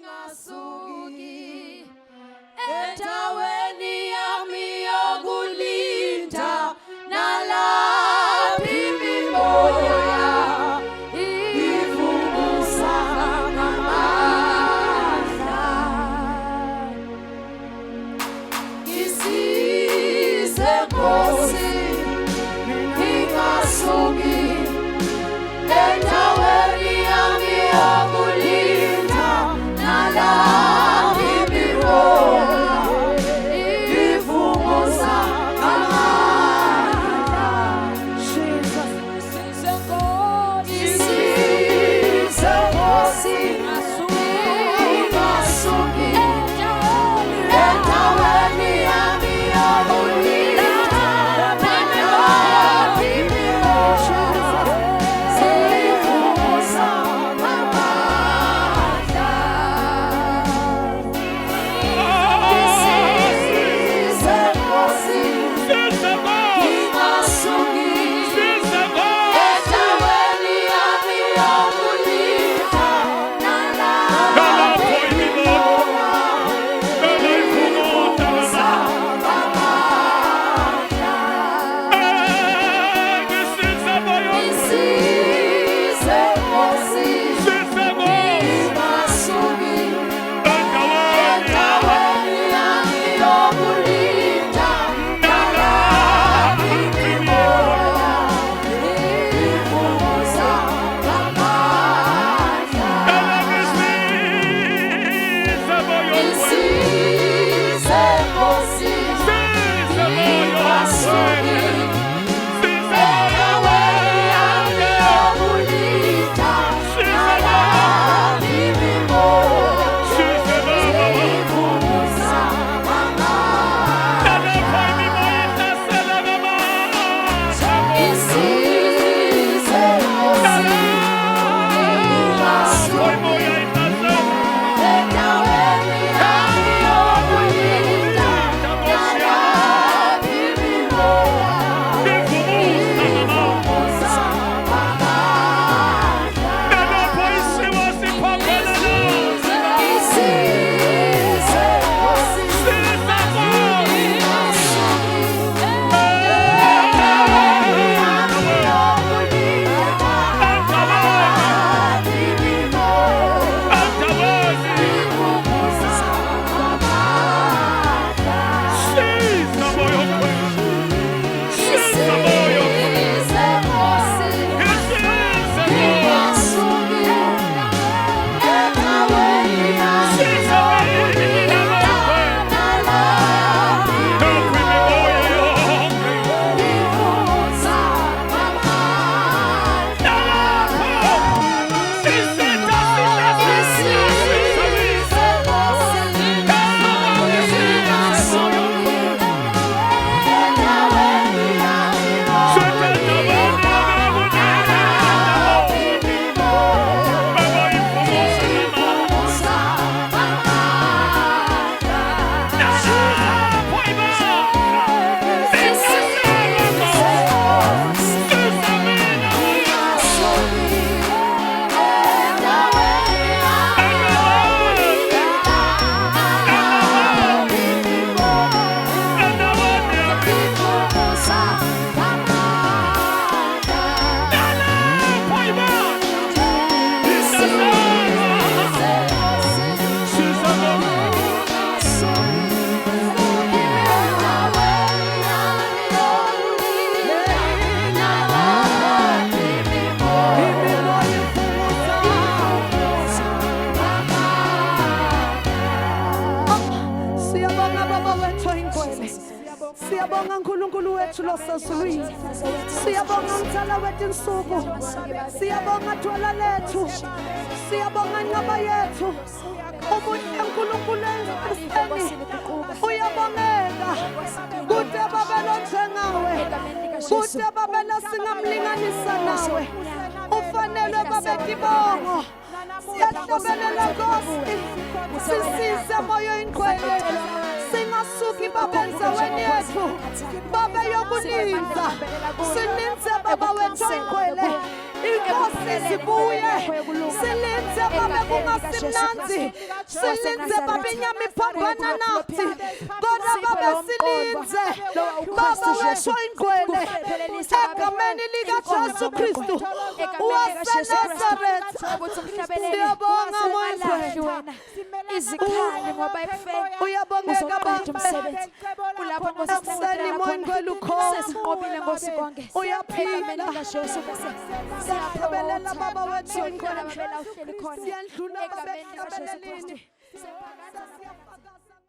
Ngasuki endaweni yami yokulinda nalaphi imimoya ivubusa ngamandla. Ngisize Nkosi ngingasuki endaweni yami yokulinda nalaphi imimoya ivubusa ngamandla. Ngisize Nkosi ngingasuki endaweni yami yokulinda nalaphi imimoya ivubusa ngamandla. Ngisize Nkosi ngingasuki endaweni yami yokulinda nalaphi imimoya ivubusa ngamandla. Ngisize Nkosi ngingasuki endaweni yami yokulinda nalaphi imimoya ivubusa ngamandla. Ngisize Nkosi ngingasuki endaweni yami yokulinda nalaphi imimoya ivubusa ngamandla. Ngisize Nkosi ngingasuki endaweni yami yokulinda nalaphi imimoya ivubusa ngamandla. Ngisize Nkosi ngingasuki endaweni yami yokulinda nalaphi imimoya ivubusa ngamandla. Ngisize Nkosi ngingasuki endaweni yami yokulinda nalaphi ivubusa ngamandla. Ngisize Nkosi endaweni yami yokulinda nalaphi imimoya ivubusa ngamandla. Siyabonga Baba wethu oyingcwele, siyabonga uNkulunkulu wethu losezulwini, siyabonga Mdala wethu insuku, siyabonga Dwala lethu, siyabonga Nqaba yethu. Ubuhle uNkulunkulu enkosini uyabongeka, kude babelo njengawe, kude babelo singamlinganisa nawe, ufanele babe kibongo. Siyahlobelela Nkosi, sisize moyo ingcwele, singasuki Baba endaweni yethu, Baba yokulinda, sininze Baba wethu ingcwele, inkosi zibuye silinze babe kungasimnanzi silinze babe inyama iphambana nathi kodwa babe silinze baba wethu ingcwele egameni likaJesu Kristu waseNazaretha siyabonga Moyeni izikhali ngoba efeni uyabongeka umsebenzi kulapho Nkosi Moyeni ukhona sesinqobile ngosikonke uyaphila siyabelela baba wethu khona babela uhleli khona siyandlula egameni likaJesu babelelini Kristu